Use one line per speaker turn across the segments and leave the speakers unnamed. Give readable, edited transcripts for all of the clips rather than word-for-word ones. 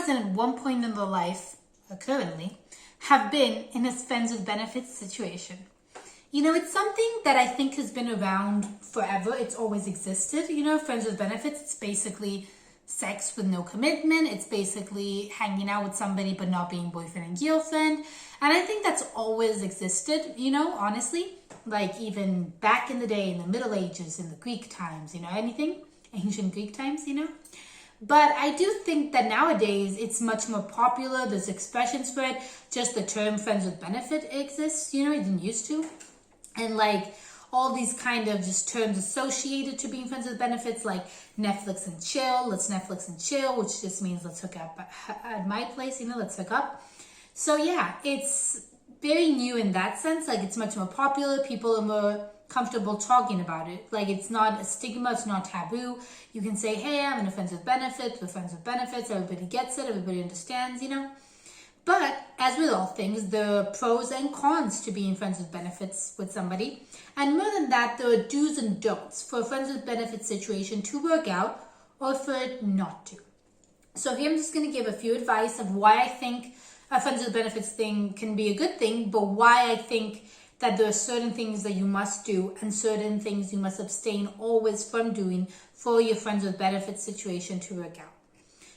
person at one point in their life, or currently, have been in a friends with benefits situation. You know, it's something that I think has been around forever. It's always existed. You know, friends with benefits, it's basically sex with no commitment. It's basically hanging out with somebody but not being boyfriend and girlfriend. And I think that's always existed, you know, honestly. Like even back in the day, in the Middle Ages, in the Greek times, you know, anything, ancient Greek times, you know. But I do think that nowadays it's much more popular. There's expressions for it. Just the term friends with benefit exists, you know, it didn't used to. And like all these kind of just terms associated to being friends with benefits, like Netflix and chill, let's Netflix and chill, which just means let's hook up at my place, you know, let's hook up. So yeah, it's very new in that sense. Like it's much more popular. People are more comfortable talking about it. Like it's not a stigma, it's not taboo. You can say, hey, I'm in a friends with benefits, we're friends with benefits, everybody gets it, everybody understands, you know. But as with all things, there are pros and cons to being friends with benefits with somebody. And more than that, there are do's and don'ts for a friends with benefits situation to work out or for it not to. So here I'm just going to give a few advice of why I think a friends with benefits thing can be a good thing, but why I think that there are certain things that you must do and certain things you must abstain always from doing for your friends with benefits situation to work out.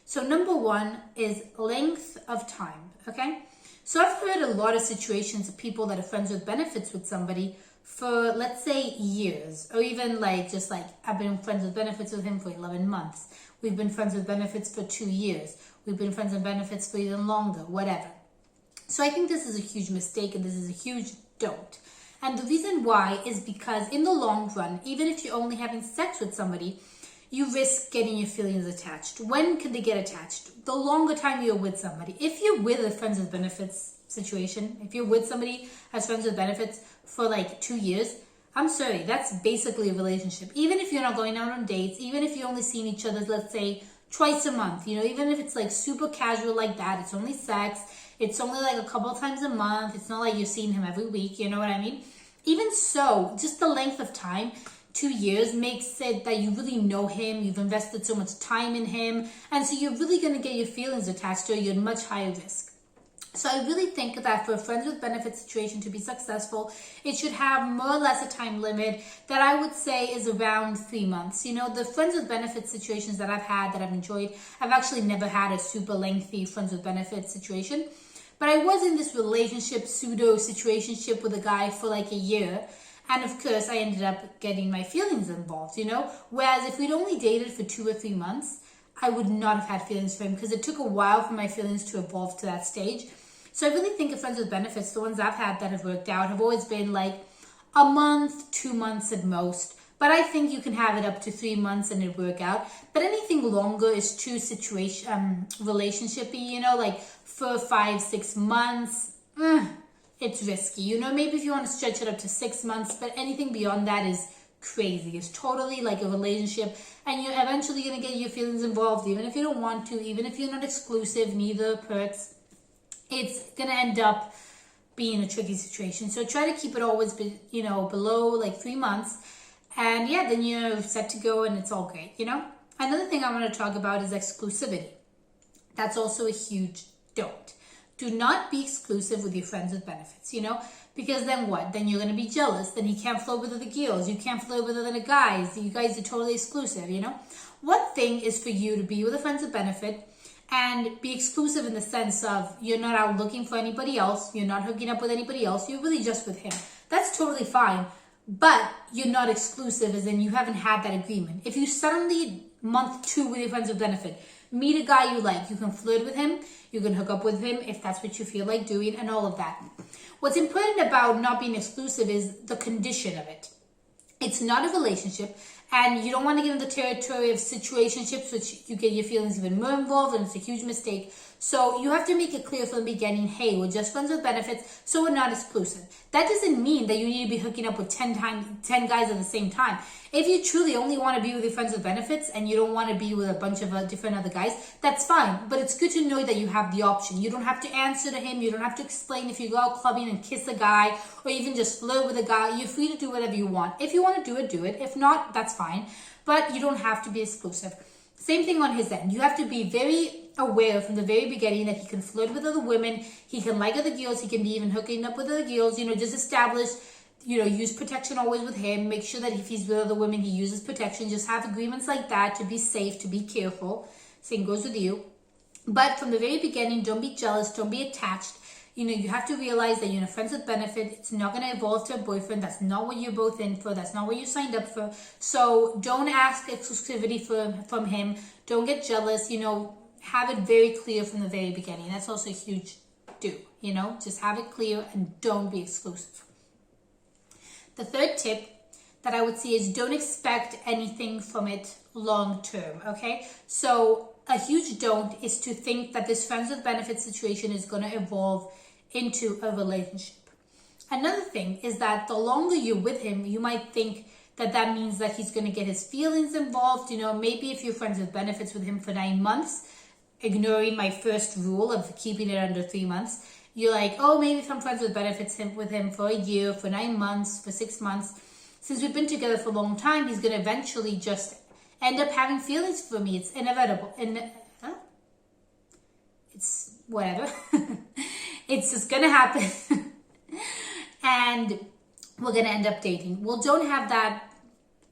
So number one is length of time, okay? So I've heard a lot of situations of people that are friends with benefits with somebody for, let's say, years, or even like, just like, I've been friends with benefits with him for 11 months. We've been friends with benefits for 2 years. We've been friends with benefits for even longer, whatever. So I think this is a huge mistake and this is a huge don't. And the reason why is because in the long run, even if you're only having sex with somebody, you risk getting your feelings attached. When can they get attached? The longer time you're with somebody. If you're with a friends with benefits situation, if you're with somebody as friends with benefits for like 2 years, I'm sorry, that's basically a relationship. Even if you're not going out on dates, even if you're only seeing each other, let's say, twice a month, you know, even if it's like super casual like that, it's only sex, it's only like a couple times a month, it's not like you're seeing him every week, you know what I mean? Even so, just the length of time, 2 years, makes it that you really know him, you've invested so much time in him, and so you're really going to get your feelings attached to it, you're at much higher risk. So I really think that for a friends with benefits situation to be successful, it should have more or less a time limit that I would say is around 3 months. You know, the friends with benefits situations that I've had, that I've enjoyed, I've actually never had a super lengthy friends with benefits situation. But I was in this relationship, pseudo situationship with a guy for like a year. And of course, I ended up getting my feelings involved, you know. Whereas if we'd only dated for 2 or 3 months, I would not have had feelings for him because it took a while for my feelings to evolve to that stage. So I really think of friends with benefits, the ones I've had that have worked out, have always been like a month, 2 months at most. But I think you can have it up to 3 months and it work out. But anything longer is too relationshipy, you know, like 4, 5, 6 months, it's risky. You know, maybe if you want to stretch it up to 6 months, but anything beyond that is crazy. It's totally like a relationship, and you're eventually going to get your feelings involved, even if you don't want to, even if you're not exclusive, neither parts. It's going to end up being a tricky situation. So try to keep it always, you know, below like 3 months. And yeah, then you're set to go and it's all great, you know. Another thing I want to talk about is exclusivity. That's also a huge don't. Do not be exclusive with your friends with benefits, you know, because then what? Then you're going to be jealous. Then he can't flirt with other girls. You can't flirt with other guys. You guys are totally exclusive, you know. One thing is for you to be with a friends with benefit and be exclusive in the sense of you're not out looking for anybody else. You're not hooking up with anybody else. You're really just with him. That's totally fine. But you're not exclusive as in you haven't had that agreement. If you suddenly, month 2 with your friends with benefit, meet a guy you like, you can flirt with him, you can hook up with him if that's what you feel like doing, and all of that. What's important about not being exclusive is the condition of it. It's not a relationship, and you don't want to get in the territory of situationships, which you get your feelings even more involved, and it's a huge mistake. So you have to make it clear from the beginning, hey, we're just friends with benefits, so we're not exclusive. That doesn't mean that you need to be hooking up with 10 guys at the same time. If you truly only want to be with your friends with benefits and you don't want to be with a bunch of different other guys, that's fine. But it's good to know that you have the option. You don't have to answer to him. You don't have to explain if you go out clubbing and kiss a guy or even just flirt with a guy. You're free to do whatever you want. If you want to do it, do it. If not, that's fine. But you don't have to be exclusive. Same thing on his end. You have to be very aware from the very beginning that he can flirt with other women, he can like other girls, he can be even hooking up with other girls, just establish, use protection always with him. Make sure that if he's with other women, he uses protection. Just have agreements like that to be safe, to be careful. Same goes with you. But from the very beginning, don't be jealous, don't be attached. You have to realize that you're friends with benefit. It's not going to evolve to a boyfriend. That's not what you're both in for. That's not what you signed up for. So don't ask exclusivity from him. Don't get jealous. Have it very clear from the very beginning. That's also a huge do. Just have it clear and don't be exclusive. The third tip that I would see is don't expect anything from it long term, okay? So a huge don't is to think that this friends with benefits situation is going to evolve into a relationship. Another thing is that the longer you're with him, you might think that means that he's going to get his feelings involved. Maybe if you're friends with benefits with him for 9 months, ignoring my first rule of keeping it under 3 months, you're like, oh, maybe if I'm friends with benefits with him for a year, for 9 months, for 6 months, since we've been together for a long time, he's going to eventually just end up having feelings for me. It's inevitable. It's whatever. It's just going to happen. And we're going to end up dating. Well, don't have that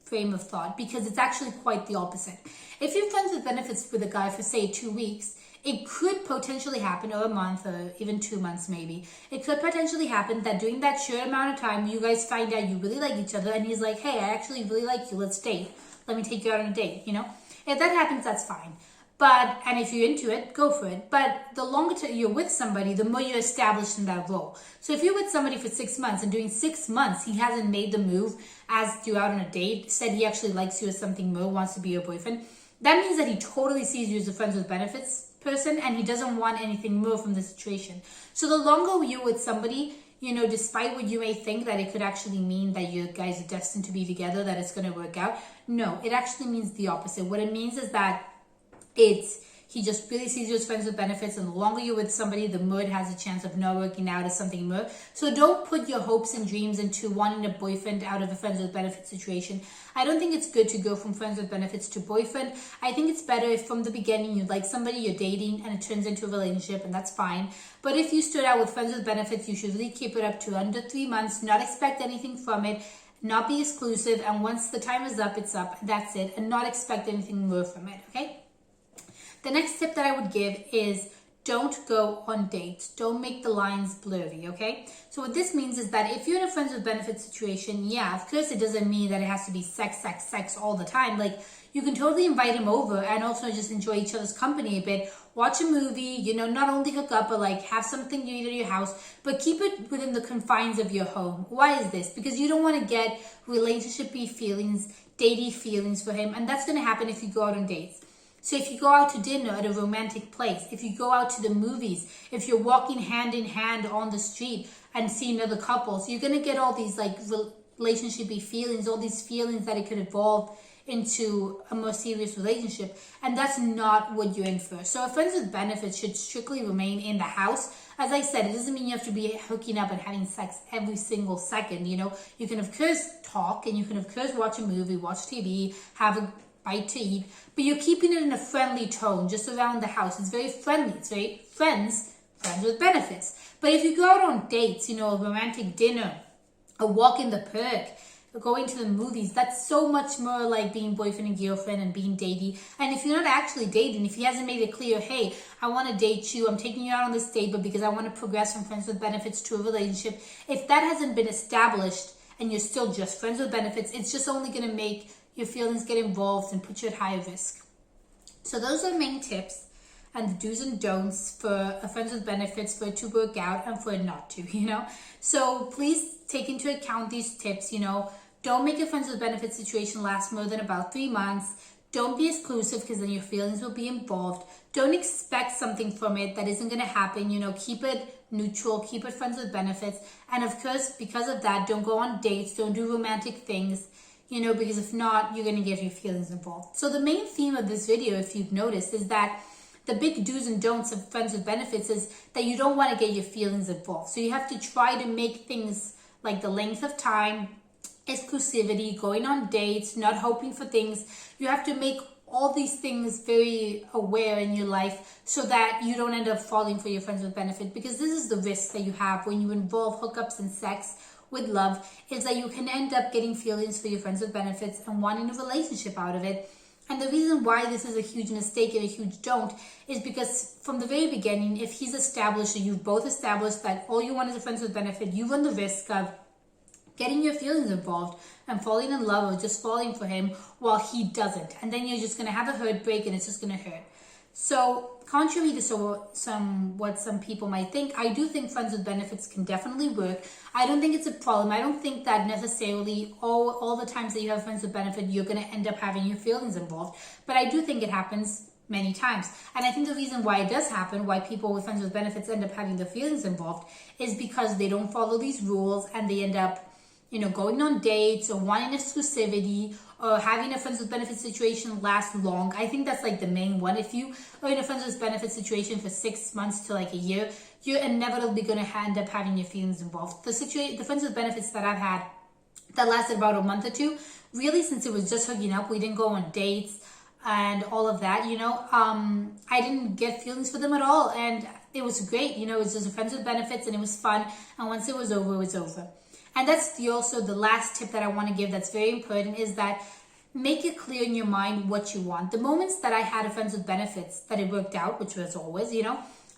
frame of thought, because it's actually quite the opposite. If you're friends with benefits with a guy for, say, 2 weeks, it could potentially happen, or a month, or even 2 months maybe. It could potentially happen that during that short amount of time, you guys find out you really like each other, and he's like, hey, I actually really like you, let's date. Let me take you out on a date, If that happens, that's fine. And if you're into it, go for it. But the longer you're with somebody, the more you're established in that role. So if you're with somebody for 6 months, and during 6 months, he hasn't made the move as to out on a date, said he actually likes you or something more, wants to be your boyfriend, that means that he totally sees you as a friends with benefits person, and he doesn't want anything more from the situation. So the longer you're with somebody, despite what you may think that it could actually mean that you guys are destined to be together, that it's going to work out. No, it actually means the opposite. What it means is that he just really sees you as friends with benefits, and the longer you're with somebody, the more it has a chance of not working out as something more. So don't put your hopes and dreams into wanting a boyfriend out of a friends with benefits situation. I don't think it's good to go from friends with benefits to boyfriend. I think it's better if from the beginning you like somebody, you're dating, and it turns into a relationship, and that's fine. But if you stood out with friends with benefits, you should really keep it up to under 3 months, not expect anything from it, not be exclusive, and once the time is up, it's up, that's it, and not expect anything more from it, okay? The next tip that I would give is don't go on dates. Don't make the lines blurry, okay? So what this means is that if you're in a friends with benefits situation, yeah, of course it doesn't mean that it has to be sex all the time. Like, you can totally invite him over and also just enjoy each other's company a bit. Watch a movie, not only hook up, but like have something you eat at your house, but keep it within the confines of your home. Why is this? Because you don't want to get relationship-y feelings, datey feelings for him, and that's going to happen if you go out on dates. So if you go out to dinner at a romantic place, if you go out to the movies, if you're walking hand in hand on the street and seeing other couples, you're going to get all these like relationship-y feelings, all these feelings that it could evolve into a more serious relationship. And that's not what you're in for. So a friends with benefits should strictly remain in the house. As I said, it doesn't mean you have to be hooking up and having sex every single second. You can of course talk, and you can of course watch a movie, watch TV, have a bite to eat, but you're keeping it in a friendly tone just around the house. It's very friendly. It's very friends with benefits. But if you go out on dates, a romantic dinner, a walk in the park, going to the movies, that's so much more like being boyfriend and girlfriend and being datey. And if you're not actually dating, if he hasn't made it clear, hey, I want to date you, I'm taking you out on this date, but because I want to progress from friends with benefits to a relationship, if that hasn't been established and you're still just friends with benefits, it's just only going to make your feelings get involved and put you at higher risk. So those are the main tips and the do's and don'ts for a friends with benefits, for it to work out and for it not to, So please take into account these tips, Don't make a friends with benefits situation last more than about 3 months. Don't be exclusive, because then your feelings will be involved. Don't expect something from it that isn't going to happen. Keep it neutral, keep it friends with benefits. And of course, because of that, don't go on dates, don't do romantic things, because if not, you're going to get your feelings involved. So the main theme of this video, if you've noticed, is that the big do's and don'ts of friends with benefits is that you don't want to get your feelings involved. So you have to try to make things like the length of time, exclusivity, going on dates, not hoping for things. You have to make all these things very aware in your life so that you don't end up falling for your friends with benefit, because this is the risk that you have when you involve hookups and sex with love, is that you can end up getting feelings for your friends with benefits and wanting a relationship out of it. And the reason why this is a huge mistake and a huge don't is because from the very beginning, if he's established, or you've both established that all you want is a friends with benefit, you run the risk of getting your feelings involved and falling in love or just falling for him while he doesn't. And then you're just going to have a heartbreak and it's just going to hurt. So contrary to what some people might think, I do think friends with benefits can definitely work. I don't think it's a problem. I don't think that necessarily all the times that you have friends with benefit, you're going to end up having your feelings involved. But I do think it happens many times. And I think the reason why it does happen, why people with friends with benefits end up having their feelings involved, is because they don't follow these rules and they end up, going on dates or wanting exclusivity or having a friends with benefits situation last long. I think that's like the main one. If you are in a friends with benefits situation for 6 months to like a year, you're inevitably going to end up having your feelings involved. The friends with benefits that I've had that lasted about a month or two, really, since it was just hooking up, we didn't go on dates and all of that, I didn't get feelings for them at all. And it was great. It was just a friends with benefits and it was fun. And once it was over, it was over. And that's also the last tip that I want to give that's very important, is that make it clear in your mind what you want. The moments that I had a friends with benefits that it worked out, which was always,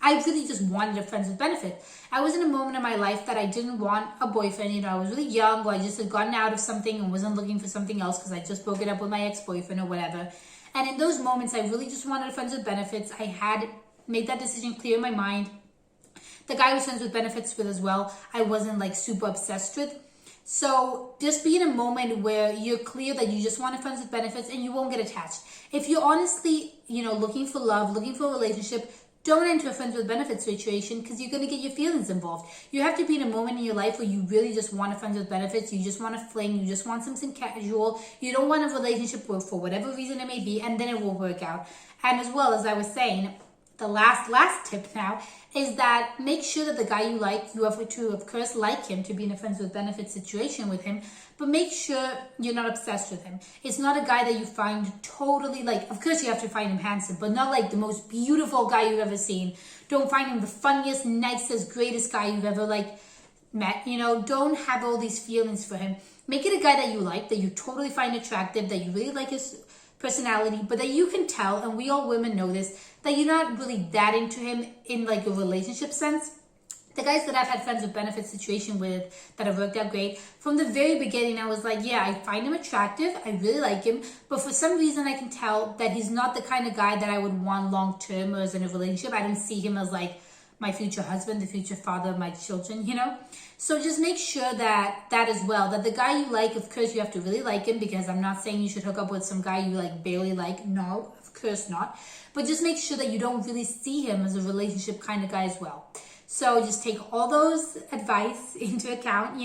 I really just wanted a friends with benefit. I was in a moment in my life that I didn't want a boyfriend. I was really young, or I just had gotten out of something and wasn't looking for something else because I just broken up with my ex-boyfriend or whatever. And in those moments, I really just wanted a friends with benefits. I had made that decision clear in my mind. The guy I was friends with benefits with as well, I wasn't like super obsessed with. So just be in a moment where you're clear that you just want a friends with benefits and you won't get attached. If you're honestly, looking for love, looking for a relationship, don't enter a friends with benefits situation, because you're going to get your feelings involved. You have to be in a moment in your life where you really just want a friends with benefits. You just want to fling. You just want something casual. You don't want a relationship for whatever reason it may be, and then it will work out. And as well, as I was saying, the last tip now is that make sure that the guy you like, you have to, of course, like him to be in a friends with benefits situation with him, but make sure you're not obsessed with him. It's not a guy that you find totally like, of course you have to find him handsome, but not like the most beautiful guy you've ever seen. Don't find him the funniest, nicest, greatest guy you've ever met. Don't have all these feelings for him. Make it a guy that you like, that you totally find attractive, that you really like his personality, but that you can tell, and we all women know this, that you're not really that into him in like a relationship sense. The guys that I've had friends with benefits situation with that have worked out great, from the very beginning I was like, yeah, I find him attractive, I really like him, but for some reason I can tell that he's not the kind of guy that I would want long term or as in a relationship. I don't see him as like my future husband, the future father of my children, So just make sure that as well, that the guy you like, of course you have to really like him, because I'm not saying you should hook up with some guy you like barely like. No, of course not. But just make sure that you don't really see him as a relationship kind of guy as well. So just take all those advice into account,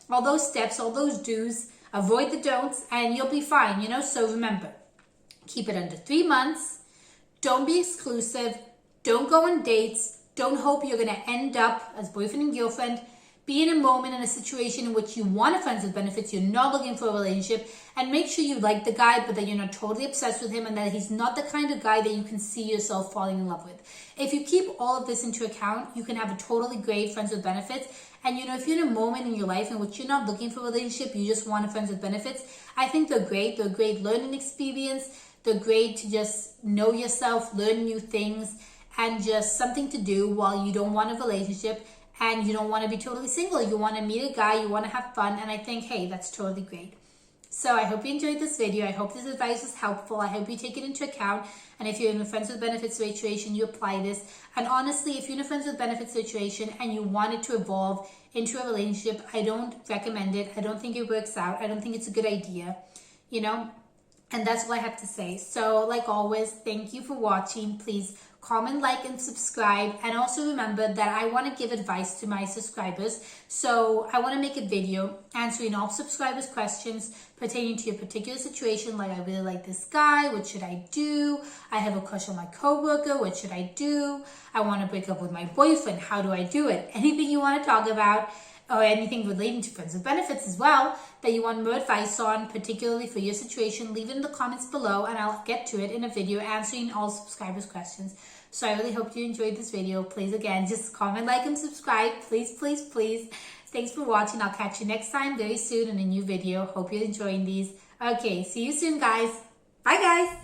all those steps, all those do's, avoid the don'ts, and you'll be fine, So remember, keep it under 3 months. Don't be exclusive. Don't go on dates. Don't hope you're going to end up as boyfriend and girlfriend. Be in a moment, in a situation in which you want a friends with benefits, you're not looking for a relationship, and make sure you like the guy, but that you're not totally obsessed with him, and that he's not the kind of guy that you can see yourself falling in love with. If you keep all of this into account, you can have a totally great friends with benefits. And if you're in a moment in your life in which you're not looking for a relationship, you just want a friends with benefits, I think they're great. They're a great learning experience. They're great to just know yourself, learn new things, and just something to do while you don't want a relationship and you don't want to be totally single. You want to meet a guy, you want to have fun, and I think, hey, that's totally great. So I hope you enjoyed this video. I hope this advice was helpful. I hope you take it into account. And if you're in a friends with benefits situation, you apply this. And honestly, if you're in a friends with benefits situation and you want it to evolve into a relationship, I don't recommend it. I don't think it works out. I don't think it's a good idea, And that's all I have to say. So like always, thank you for watching. Please comment, like, and subscribe. And also remember that I want to give advice to my subscribers. So I want to make a video answering all subscribers' questions pertaining to your particular situation. Like, I really like this guy. What should I do? I have a crush on my coworker. What should I do? I want to break up with my boyfriend. How do I do it? Anything you want to talk about, or anything relating to friends with benefits as well that you want more advice on, particularly for your situation, leave it in the comments below and I'll get to it in a video answering all subscribers' questions. So I really hope you enjoyed this video. Please, again, just comment, like, and subscribe. Please, please, please. Thanks for watching. I'll catch you next time very soon in a new video. Hope you're enjoying these. Okay, see you soon, guys. Bye, guys.